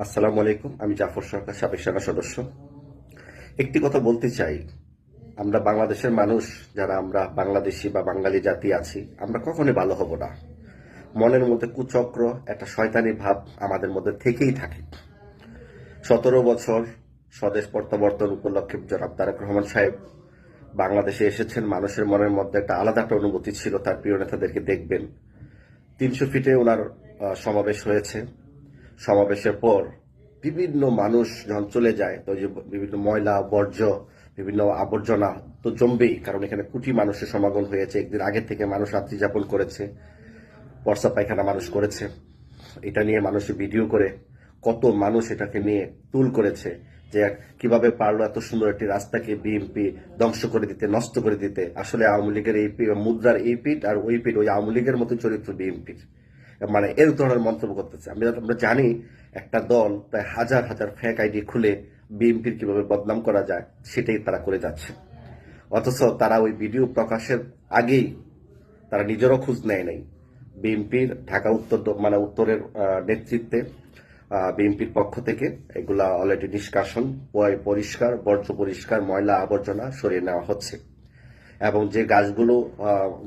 আসসালামু আলাইকুম। আমি জাফর সরকার, সাবেক সেনা সদস্য। একটি কথা বলতে চাই, আমরা বাংলাদেশের মানুষ যারা আমরা বাংলাদেশি বা বাঙালি জাতি আছি, আমরা কখনোই ভালো হব না। মনের মধ্যে কুচক্র, একটা শয়তানি ভাব আমাদের মধ্যে থেকেই থাকে। 17 বছর স্বদেশ প্রত্যাবর্তন উপলক্ষে জনাব তারেক রহমান সাহেব বাংলাদেশে এসেছেন। মানুষের মনের মধ্যে একটা আলাদা একটা অনুভূতি ছিল। তার প্রিয় নেতাদেরকে দেখবেন। 300 ফিটে ওনার সমাবেশ হয়েছে। সমাবেশের পর বিভিন্ন মানুষ যখন চলে যায়, তো যে বিভিন্ন ময়লা বর্জ্য, বিভিন্ন আবর্জনা তো জমবেই, কারণ এখানে কোটি মানুষের সমাগম হয়েছে। একদিন আগে থেকে মানুষ রাত্রি যাপন করেছে, বর্ষা পায়খানা মানুষ করেছে। এটা নিয়ে মানুষ ভিডিও করে, কত মানুষ এটাকে নিয়ে তুল করেছে যে কিভাবে পারলো এত সুন্দর একটি রাস্তাকে বিএনপি ধ্বংস করে দিতে, নষ্ট করে দিতে। আসলে আওয়ামী লীগের এই মুদ্রার এই পিঠ আর ওই পিঠ, ওই আওয়ামী লীগের মতো চরিত্র বিএনপির। মানে এর ধরনের মন্তব্য করতেছে। আমরা জানি একটা দল প্রায় হাজার হাজার ফেক আইডি খুলে বিএনপির কিভাবে বদনাম করা যায়, সেটাই তারা করে যাচ্ছে। অথচ তারা ওই ভিডিও প্রকাশের আগেই তারা নিজেরও খোঁজ নেয় নাই। বিএনপির ঢাকা উত্তর উত্তরের নেতৃত্বে বিএনপির পক্ষ থেকে এগুলা অলরেডি নিষ্কাশন, পরিষ্কার, বর্জ্য পরিষ্কার, ময়লা আবর্জনা সরিয়ে নেওয়া হচ্ছে। এবং যে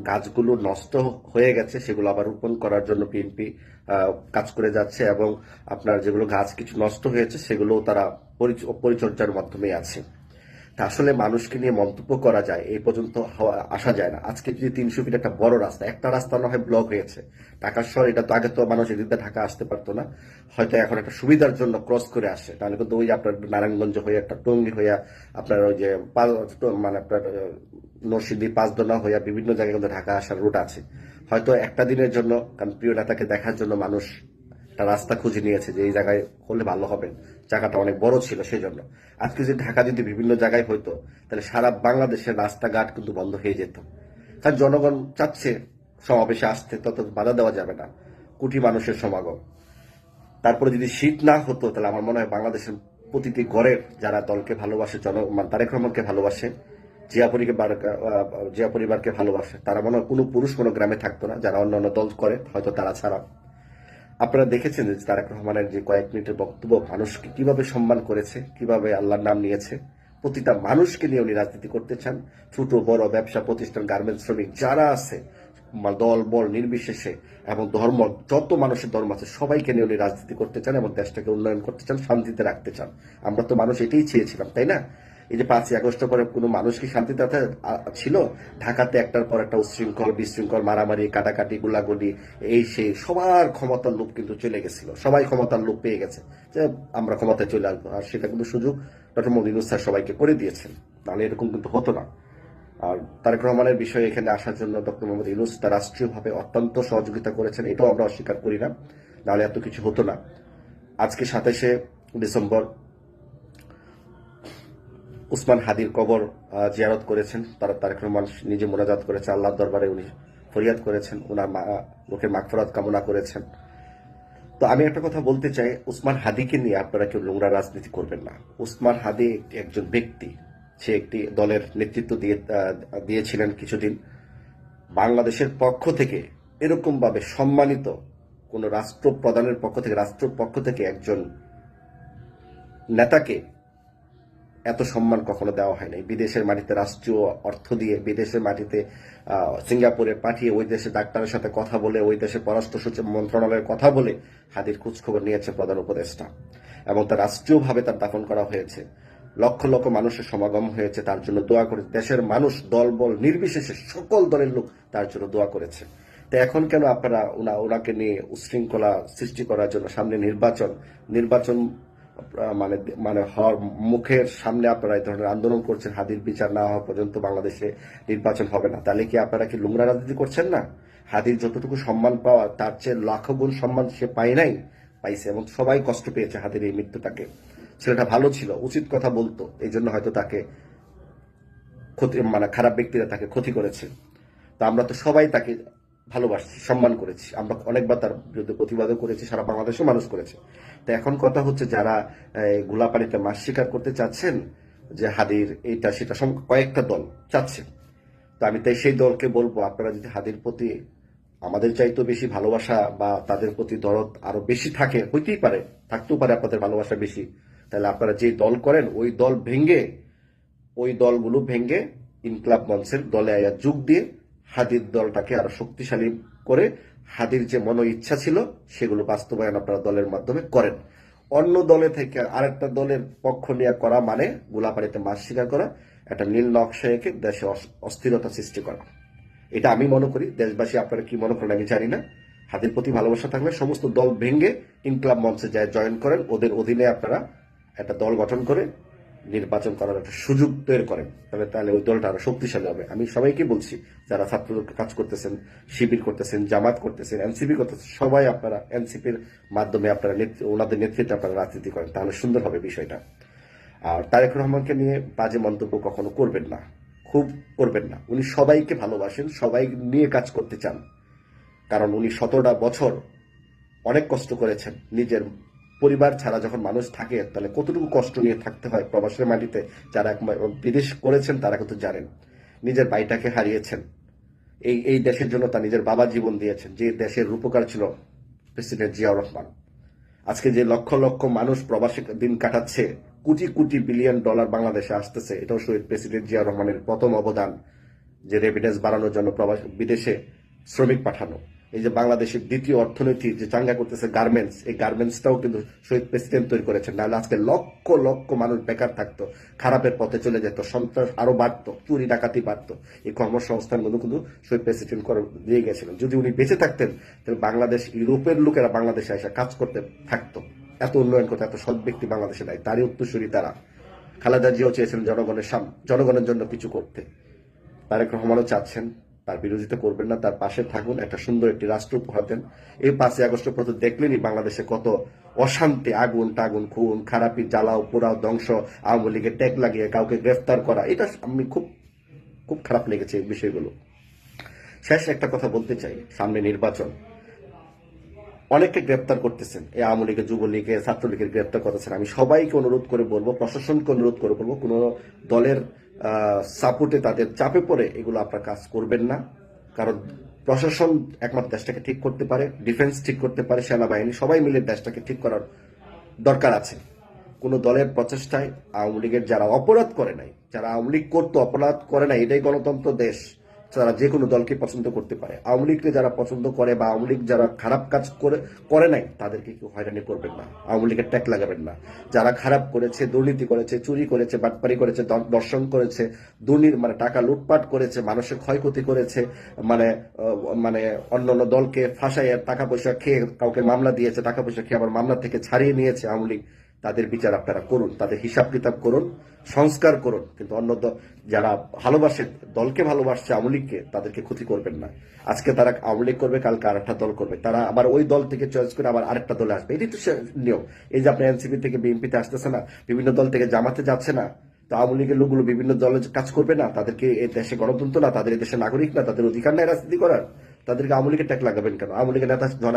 গাছগুলো নষ্ট হয়ে গেছে সেগুলো আবার রোপণ করার জন্য বিএনপি কাজ করে যাচ্ছে। এবং আপনার যেগুলো গাছ কিছু নষ্ট হয়েছে সেগুলো তারা পরিচর্যার মাধ্যমে আছে। তা আসলে মানুষকে নিয়ে মন্তব্য করা যায়, এই পর্যন্ত আসা যায় না। আজকে যদি 300 ফিট একটা বড় রাস্তা, একটা রাস্তা না হয় ব্লক হয়েছে ঢাকার শহর, এটা তো আগে তো মানুষ এদিকে ঢাকা আসতে পারতো না, হয়তো এখন একটা সুবিধার জন্য ক্রস করে আসে। তাহলে কিন্তু ওই আপনার নারায়ণগঞ্জ হয়ে একটা টঙ্গী হইয়া আপনার ওই যে আপনার নরসিংদী পাঁচদোনা হইয়া বিভিন্ন জায়গায় কিন্তু ঢাকা আসার রুট আছে। হয়তো একটা দিনের জন্য, কারণ প্রিয় নেতাকে দেখার জন্য মানুষ একটা রাস্তা খুঁজে নিয়েছে যে এই জায়গায় হলে ভালো হবে, জায়গাটা অনেক বড় ছিল সেই জন্য। আজকে যদি ঢাকা যদি বিভিন্ন জায়গায় হইতো, তাহলে সারা বাংলাদেশের রাস্তাঘাট কিন্তু বন্ধ হয়ে যেত। কারণ জনগণ চাচ্ছে সমাবেশে আসতে, তত বাধা দেওয়া যাবে না, কোটি মানুষের সমাগম। তারপরে যদি শীত না হতো, তাহলে আমার মনে হয় বাংলাদেশের প্রতিটি ঘরের যারা দলকে ভালোবাসে, তারেক রহমানকে ভালোবাসে, জিয়া পরিবারকে ভালোবাসে, তারা মনে হয় কোনো পুরুষ কোনো গ্রামে থাকতো না, যারা অন্যান্য দল করে হয়তো তারা ছাড়া। আপনারা দেখেছেন যে তারেক রহমানের যে কয়েক মিনিটের বক্তব্য মানুষকে কিভাবে সম্মান করেছে, কিভাবে আল্লাহর নাম নিয়েছে। প্রতিটা মানুষকে নিয়ে উনি রাজনীতি করতে চান। ছোট বড় ব্যবসা প্রতিষ্ঠান, গার্মেন্টস শ্রমিক যারা আছে, দল বল নির্বিশেষে, এবং ধর্ম, যত মানুষের ধর্ম আছে সবাইকে নিয়ে উনি রাজনীতি করতে চান এবং দেশটাকে উন্নয়ন করতে চান, শান্তিতে রাখতে চান। আমরা তো মানুষ এটাই চেয়েছিলাম, তাই না? এই যে 5ই আগস্ট পরে কোনো মানুষ কি শান্তিতে ছিল? ঢাকাতে একটার পর একটা উচ্ছৃঙ্খল বিশৃঙ্খল, মারামারি, কাটাকাটি, গুলাগুলি, এই সেই, সবার ক্ষমতার লোভ কিন্তু চলে গেছিল। সবাই ক্ষমতার লোভ পেয়ে গেছে যে আমরা ক্ষমতায় চলে আসবো। আর সেটা কিন্তু সুযোগ ডক্টর মোদী স্যার সবাইকে করে দিয়েছেন, তাহলে এরকম কিন্তু হতো না। আর তারেক রহমানের বিষয়ে এখানে আসার জন্য ডক্টর মোহাম্মদ ইউনূস তার রাষ্ট্রীয়ভাবে অত্যন্ত সহযোগিতা করেছেন, এটাও আমরা অস্বীকার করি না, নাহলে এত কিছু হতো না। আজকে 27শে ডিসেম্বর উসমান হাদির কবর জিয়ারত করেছেন। তারেক রহমান নিজে মোনাজাত করেছেন, আল্লাহর দরবারে উনি ফরিয়াদ করেছেন, ওনার লোকের মাগফিরাত কামনা করেছেন। তো আমি একটা কথা বলতে চাই, উসমান হাদিকে নিয়ে আপনারা কেউ নোংরা রাজনীতি করবেন না। উসমান হাদি একজন ব্যক্তি, সে একটি দলের নেতৃত্ব দিয়েছিলেন কিছুদিন। বাংলাদেশের পক্ষ থেকে এরকম ভাবে সম্মানিত কোন রাষ্ট্রপ্রধানের পক্ষ থেকে একজন নেতাকে এত সম্মান কখনো দেওয়া হয় নাই। বিদেশের মাটিতে রাষ্ট্রীয় অর্থ দিয়ে, বিদেশের মাটিতে সিঙ্গাপুরে পাঠিয়ে, ওই দেশের ডাক্তারের সাথে কথা বলে, ওই দেশের পররাষ্ট্র সচিব মন্ত্রণালয়ের কথা বলে হাদির খোঁজখবর নিয়েছে প্রধান উপদেষ্টা, এবং তার রাষ্ট্রীয়ভাবে তার দাফন করা হয়েছে। লক্ষ লক্ষ মানুষের সমাগম হয়েছে, তার জন্য দোয়া করে দেশের মানুষ, দল বল নির্বিশেষে সকল দলের লোক তার জন্য দোয়া করেছে। তো এখন কেন আপনারা ওনাকে নিয়ে উশৃঙ্খলা সৃষ্টি করার জন্য সামনে নির্বাচন মানে মানে হওয়ার মুখের সামনে আপনারা এই ধরনের আন্দোলন করছেন, হাদির বিচার না হওয়া পর্যন্ত বাংলাদেশে নির্বাচন হবে না, তাহলে কি আপনারা কি নোংরা রাজনীতি করছেন না? হাদির যতটুকু সম্মান পাওয়া, তার চেয়ে লাখো গুণ সম্মান সে পায় নাই, পাইছে, এবং সবাই কষ্ট পেয়েছে হাদির এই মৃত্যুটাকে। ছেলেটা ভালো ছিল, উচিত কথা বলতো, এই জন্য হয়তো তাকে খারাপ ব্যক্তিরা তাকে ক্ষতি করেছে। তো আমরা তো সবাই তাকে ভালোবাসছি, সম্মান করেছি, আমরা অনেকবার তার বিরুদ্ধে প্রতিবাদও করেছি, সারা বাংলাদেশে মানুষ করেছে। তো এখন কথা হচ্ছে, যারা গোলাপানিতে মাছ শিকার করতে চাচ্ছেন, যে হাদির এইটা সেটা কয়েকটা দল চাচ্ছে, তো আমি তাই সেই দলকে বলবো, আপনারা যদি হাদির প্রতি আমাদের চাইতেও বেশি ভালোবাসা বা তাদের প্রতি দরদ আরো বেশি থাকে, হইতেই পারে, থাকতেও পারে আপনাদের ভালোবাসা বেশি। তাহলে আপনারা যে দল করেন ওই দলগুলো ভেঙে ইনকলাব মঞ্চের দলে যোগ দিয়ে হাদির দলটাকে আরো শক্তিশালী করে হাদির যে মনো ইচ্ছা ছিল সেগুলো বাস্তবায়ন আপনারা দলের মাধ্যমে করেন। অন্য দলে থেকে আরেকটা দলের পক্ষ নিয়ে করা মানে গোলাপাড়িতে মাছ শিকার করা, একটা নীল নকশা এঁকে দেশে অস্থিরতা সৃষ্টি করা। এটা আমি মনে করি। দেশবাসী আপনারা কি মনে করেন আমি জানি না। হাদির প্রতি ভালোবাসা থাকলে সমস্ত দল ভেঙে ইনকলাব মঞ্চে যায় জয়েন করেন, ওদের অধীনে আপনারা একটা দল গঠন করে নির্বাচন করার একটা সুযোগ তৈরি করেন, তাহলে ওই দলটা আরো শক্তিশালী হবে। আমি সবাইকে বলছি, যারা ছাত্র কাজ করতেছেন, শিবির করতেছেন, জামাত করতেছেন, এনসিপি করতেছেন, সবাই আপনারা এনসিপির মাধ্যমে আপনারা ওনাদের নেতৃত্বে আপনারা রাজনীতি করেন, তাহলে সুন্দর হবে বিষয়টা। আর তারেক রহমানকে নিয়ে বাজে মন্তব্য কখনো করবেন না, খুব করবেন না। উনি সবাইকে ভালোবাসেন, সবাই নিয়ে কাজ করতে চান, কারণ উনি 17টা বছর অনেক কষ্ট করেছেন। নিজের পরিবার ছাড়া যখন মানুষ থাকে তাহলে কতটুকু কষ্ট নিয়ে থাকতে হয় প্রবাসের মাটিতে। যারা বিদেশ করেছেন তারা কিন্তু জানেন। নিজের ভাইটাকে হারিয়েছেন, এই দেশের জন্য তার নিজের বাবা জীবন দিয়েছেন, যে দেশের রূপকার ছিল প্রেসিডেন্ট জিয়াউর রহমান। আজকে যে লক্ষ লক্ষ মানুষ প্রবাসী দিন কাটাচ্ছে, কোটি কোটি বিলিয়ন ডলার বাংলাদেশে আসতেছে, এটাও শহীদ প্রেসিডেন্ট জিয়াউর রহমানের প্রথম অবদান, যে রেমিটেন্স বাড়ানোর জন্য বিদেশে শ্রমিক পাঠানো। এই যে বাংলাদেশের দ্বিতীয় অর্থনীতি যে চাঙ্গা করতেছে গার্মেন্টস, এই গার্মেন্টসটাও কিন্তু শহীদ প্রেসিডেন্ট তৈরি করেছেন। নাহলে আজকে লক্ষ লক্ষ মানুষ বেকার থাকতো, খারাপের পথে চলে যেত, সন্ত্রাস আরো বাড়তো, চুরি ডাকাতি বাড়তো। এই কর্মসংস্থানগুলো কিন্তু শহীদ প্রেসিডেন্ট করে দিয়ে গেছিলেন। যদি উনি বেঁচে থাকতেন তাহলে বাংলাদেশ, ইউরোপের লোকেরা বাংলাদেশে এসে কাজ করতে থাকতো। এত উন্নয়ন করতে এত সৎ ব্যক্তি বাংলাদেশে নাই। তারই উত্তরসূরি তারা। খালেদা জিয়াও চেয়েছিলেন জনগণের জন্য কিছু করতে। তারেক রহমানও চাচ্ছেন, তার বিরোধিতা করবেন না, তার পাশে থাকুন, একটা সুন্দর একটি রাষ্ট্র উপহার দেন। এই 5ই আগস্টের পর দেখলেনই বাংলাদেশে কত অশান্তি, আগুন টাগুন, খুন খারাপি, জ্বালাও পোড়াও, ধ্বংস, আওয়ামী লীগের ট্যাগ লাগিয়ে কাউকে গ্রেফতার করা, এটা আমি খুব খুব খারাপ লেগেছে এই বিষয়গুলো। শেষ একটা কথা বলতে চাই, সামনে নির্বাচন, অনেককে গ্রেপ্তার করতেছেন, এই আওয়ামী লীগের, যুবলীগের, ছাত্রলীগের গ্রেপ্তার করতেছেন। আমি সবাইকে অনুরোধ করে বলবো, প্রশাসনকে অনুরোধ করে বলবো, কোন দলের সাপোর্টে তাদের চাপে পড়ে এগুলো আপনারা কাজ করবেন না। কারণ প্রশাসন একমাত্র দেশটাকে ঠিক করতে পারে, ডিফেন্স ঠিক করতে পারে, সেনাবাহিনী, সবাই মিলে দেশটাকে ঠিক করার দরকার আছে। কোন দলের প্রচেষ্টায় আওয়ামী লীগের যারা অপরাধ করে নাই, যারা আওয়ামী লীগ করতো অপরাধ করে নাই, এটাই গণতন্ত্র দেশ, তারা যে কোনো দলকে পছন্দ করতে পারে। আওয়ামী লীগকে যারা পছন্দ করে বা আওয়ামী লীগ যারা খারাপ কাজ করে নাই, তাদেরকে কেউ হয়রানি করবেন না, আওয়ামী লীগের ট্যাগ লাগাবেন না। যারা খারাপ করেছে, দুর্নীতি করেছে, চুরি করেছে, বাটপারি করেছে, দর্শন করেছে, মানে টাকা লুটপাট করেছে, মানুষের ক্ষয়ক্ষতি করেছে, মানে মানে অন্যান্য দলকে ফাঁসাইয়া টাকা পয়সা খেয়ে কাউকে মামলা দিয়েছে, টাকা পয়সা খেয়ে আবার মামলা থেকে ছাড়িয়ে নিয়েছে আওয়ামী লীগ, তাদের বিচার আপনারা করুন, তাদের হিসাব কিতাব করুন, সংস্কার করুন। কিন্তু অন্য যারা ভালোবাসে, দলকে ভালোবাসছে, আওয়ামী লীগকে, তাদেরকে ক্ষতি করবেন না। আজকে তারা আওয়ামী লীগ করবে, কালকে আরেকটা দল করবে, তারা আবার ওই দল থেকে চয়েস করে আবার আরেকটা দলে আসবে। এটাই তো নিয়ম। এই যে আপনার এনসিপি থেকে বিএনপিতে আসতেছে না, বিভিন্ন দল থেকে জামাতে যাচ্ছে না, তো আওয়ামী লীগের লোকগুলো বিভিন্ন দলে কাজ করবে না? তাদেরকে এই দেশে গণতন্ত্র না, তাদের এই দেশে নাগরিক না, তাদের অধিকার নাই রাজনীতি করার? তাদেরকে আওয়ামী লীগের ট্যাগ লাগাবেন কেন? আওয়ামী লীগের নেতা, ধর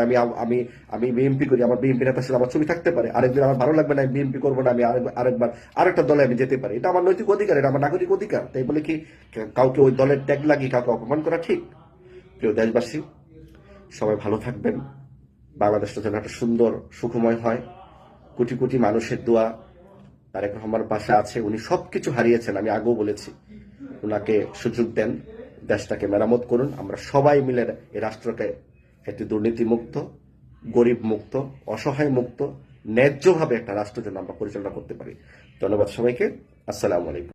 আমি বিএনপি করি, আমার বিএনপি নেতার সাথে আমার ছবি থাকতে পারে, আরেকদিন আমার ভালো লাগবে না, আমি বিএনপি করবো না, আমি আরেকবার আরেকটা দলে আমি যেতে পারি, এটা আমার নৈতিক অধিকার, এটা আমার নাগরিক অধিকার। তাই বলে কি কাউকে ওই দলের ট্যাগ লাগিয়ে কাউকে অপমান করা ঠিক? প্রিয় দেশবাসী, সবাই ভালো থাকবেন। বাংলাদেশটা যেন একটা সুন্দর সুখময় হয়। কোটি কোটি মানুষের দোয়া তারেক রহমানের পাশে আছে। উনি সবকিছু হারিয়েছেন, আমি আগেও বলেছি। ওনাকে সুযোগ দেন, দেশটাকে মেরামত করুন। আমরা সবাই মিলে এই রাষ্ট্রকে একটি দুর্নীতি মুক্ত, গরিব মুক্ত, অসহায় মুক্ত, ন্যায্যভাবে একটা রাষ্ট্র যেন আমরা পরিচালনা করতে পারি। ধন্যবাদ সবাইকে। আসসালামু আলাইকুম।